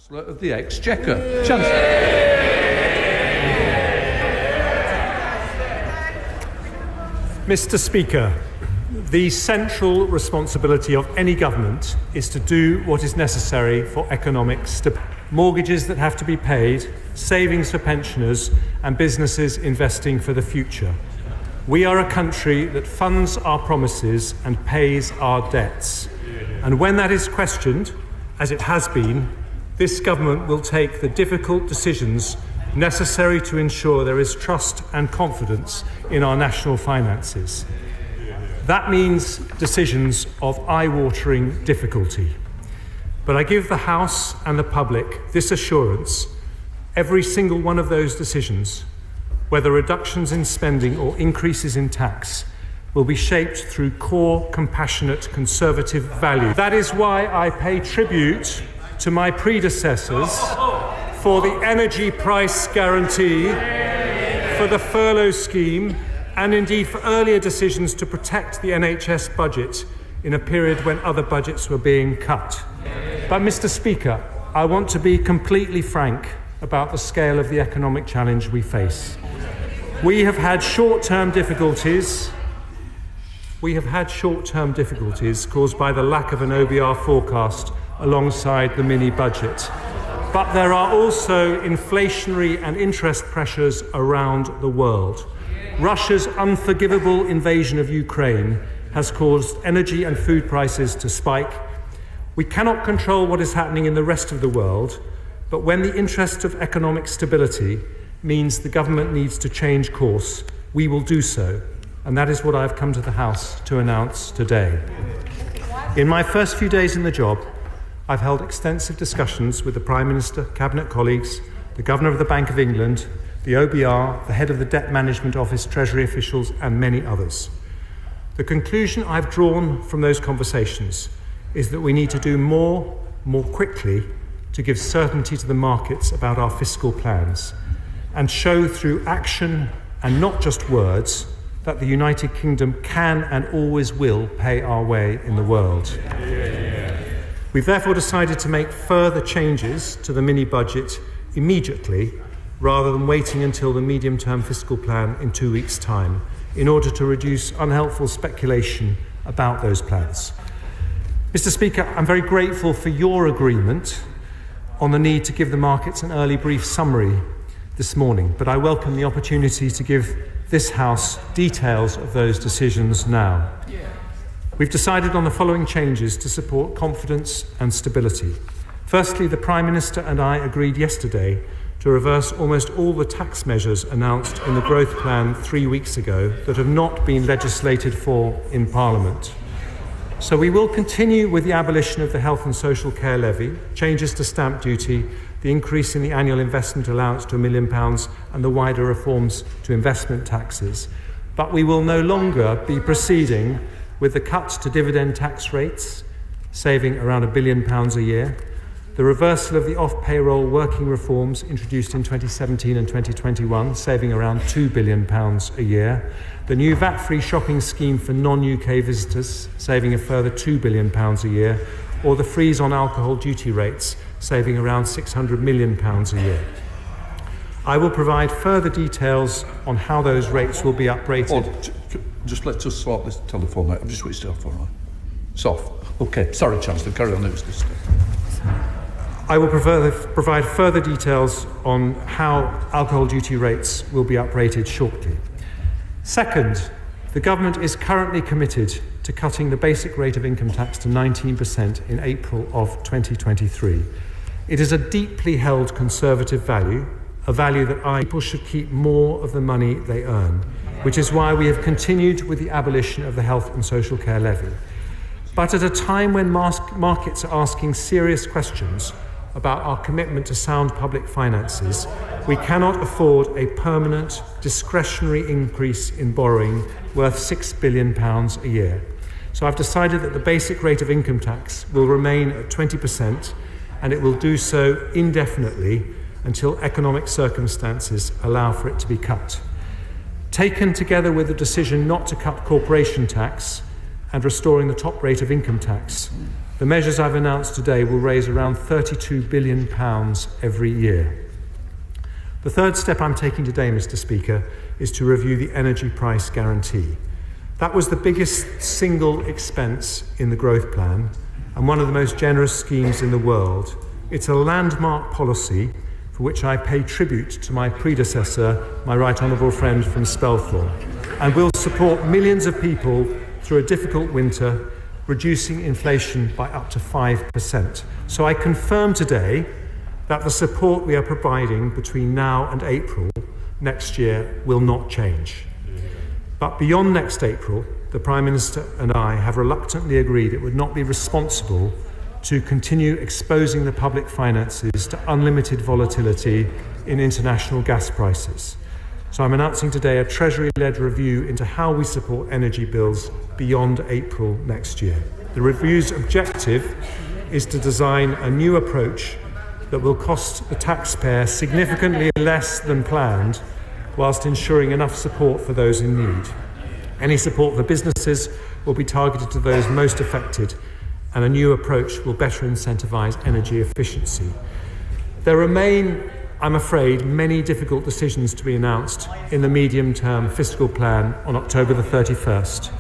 Chancellor of the Exchequer. Mr. Speaker, the central responsibility of any government is to do what is necessary for economic stability. Mortgages that have to be paid, savings for pensioners, and businesses investing for the future. We are a country that funds our promises and pays our debts. And when that is questioned, as it has been, this government will take the difficult decisions necessary to ensure there is trust and confidence in our national finances. That means decisions of eye-watering difficulty. But I give the House and the public this assurance: every single one of those decisions, whether reductions in spending or increases in tax, will be shaped through core, compassionate, conservative values. That is why I pay tribute to my predecessors for the energy price guarantee, for the furlough scheme, and indeed for earlier decisions to protect the NHS budget in a period when other budgets were being cut. But, Mr. Speaker, I want to be completely frank about the scale of the economic challenge we face. We have had short-term difficulties caused by the lack of an OBR forecast alongside the mini-budget. But there are also inflationary and interest pressures around the world. Russia's unforgivable invasion of Ukraine has caused energy and food prices to spike. We cannot control what is happening in the rest of the world, but when the interest of economic stability means the government needs to change course, we will do so. And that is what I have come to the House to announce today. In my first few days in the job, I've held extensive discussions with the Prime Minister, Cabinet colleagues, the Governor of the Bank of England, the OBR, the head of the Debt Management Office, Treasury officials, and many others. The conclusion I've drawn from those conversations is that we need to do more quickly to give certainty to the markets about our fiscal plans and show through action and not just words that the United Kingdom can and always will pay our way in the world. We've therefore decided to make further changes to the mini-budget immediately rather than waiting until the Medium-Term Fiscal Plan in 2 weeks' time in order to reduce unhelpful speculation about those plans. Mr. Speaker, I'm very grateful for your agreement on the need to give the markets an early brief summary this morning, but I welcome the opportunity to give this House details of those decisions now. We've decided on the following changes to support confidence and stability. Firstly, the Prime Minister and I agreed yesterday to reverse almost all the tax measures announced in the growth plan 3 weeks ago that have not been legislated for in Parliament. So we will continue with the abolition of the health and social care levy, changes to stamp duty, the increase in the annual investment allowance to £1 million and the wider reforms to investment taxes. But we will no longer be proceeding with the cuts to dividend tax rates, saving around £1 billion a year, the reversal of the off-payroll working reforms introduced in 2017 and 2021, saving around £2 billion a year, the new VAT-free shopping scheme for non-UK visitors, saving a further £2 billion a year, or the freeze on alcohol duty rates, saving around £600 million a year. I will provide further details on how those rates will be uprated. Just let us sort this telephone out. I've just switched it off, all right? It's off. OK. Sorry, Chancellor. Carry on. It was this. I will provide further details on how alcohol duty rates will be uprated shortly. Second, the government is currently committed to cutting the basic rate of income tax to 19% in April of 2023. It is a deeply held conservative value, a value that people should keep more of the money they earn, which is why we have continued with the abolition of the health and social care levy. But at a time when markets are asking serious questions about our commitment to sound public finances, we cannot afford a permanent, discretionary increase in borrowing worth £6 billion a year. So I've decided that the basic rate of income tax will remain at 20%, and it will do so indefinitely until economic circumstances allow for it to be cut. Taken together with the decision not to cut corporation tax and restoring the top rate of income tax, The measures I've announced today will raise around £32 billion every year. The third step I'm taking today, Mr. Speaker, is to review the energy price guarantee. That was the biggest single expense in the growth plan and one of the most generous schemes in the world. It's a landmark policy for which I pay tribute to my predecessor, my right honourable friend from Spelthorne, and will support millions of people through a difficult winter, reducing inflation by up to 5%. So I confirm today that the support we are providing between now and April next year will not change. But beyond next April, the Prime Minister and I have reluctantly agreed it would not be responsible to continue exposing the public finances to unlimited volatility in international gas prices. So I'm announcing today a Treasury-led review into how we support energy bills beyond April next year. The review's objective is to design a new approach that will cost the taxpayer significantly less than planned, whilst ensuring enough support for those in need. Any support for businesses will be targeted to those most affected, and a new approach will better incentivise energy efficiency. There remain, I'm afraid, many difficult decisions to be announced in the Medium-Term Fiscal Plan on October the 31st.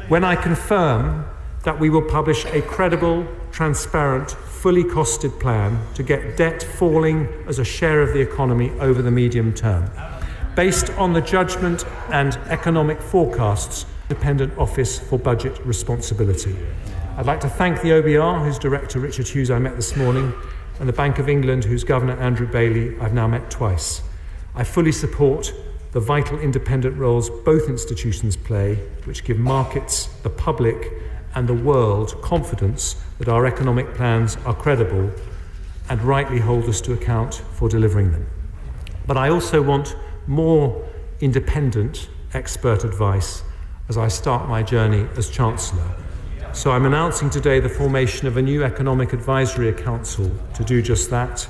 When I confirm that we will publish a credible, transparent, fully costed plan to get debt falling as a share of the economy over the medium term, based on the judgment and economic forecasts of the Independent Office for Budget Responsibility. I'd like to thank the OBR, whose Director Richard Hughes I met this morning, and the Bank of England, whose Governor Andrew Bailey I've now met twice. I fully support the vital independent roles both institutions play, which give markets, the public and the world confidence that our economic plans are credible and rightly hold us to account for delivering them. But I also want more independent expert advice as I start my journey as Chancellor. So I'm announcing today the formation of a new Economic Advisory Council to do just that.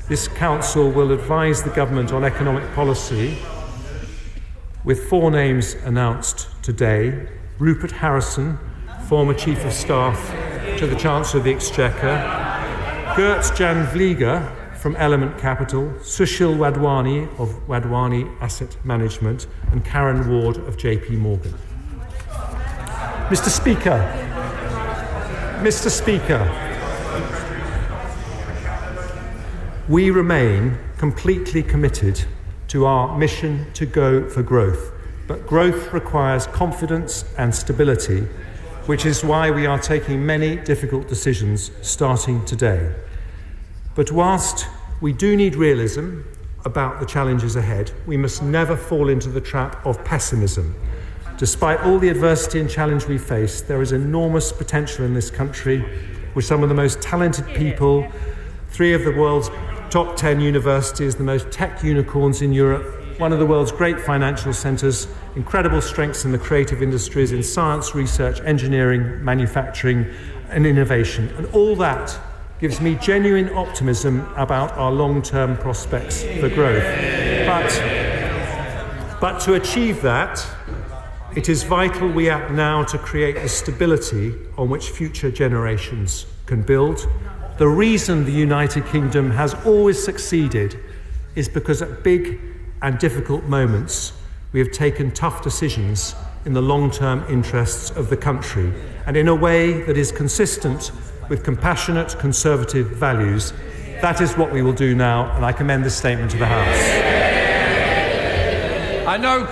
This council will advise the government on economic policy, with 4 names announced today: Rupert Harrison, former Chief of Staff to the Chancellor of the Exchequer; Gert Jan Vlieger from Element Capital; Sushil Wadhwani of Wadhwani Asset Management; and Karen Ward of JP Morgan. Mr. Speaker, we remain completely committed to our mission to go for growth, but growth requires confidence and stability, which is why we are taking many difficult decisions starting today. But whilst we do need realism about the challenges ahead, we must never fall into the trap of pessimism. Despite all the adversity and challenge we face, there is enormous potential in this country, with some of the most talented people, 3 of the world's top 10 universities, the most tech unicorns in Europe, one of the world's great financial centres, incredible strengths in the creative industries, in science, research, engineering, manufacturing and innovation. And all that gives me genuine optimism about our long-term prospects for growth. But to achieve that, it is vital we act now to create the stability on which future generations can build. The reason the United Kingdom has always succeeded is because at big and difficult moments we have taken tough decisions in the long-term interests of the country, and in a way that is consistent with compassionate conservative values. That is what we will do now, and I commend this statement to the House. I know.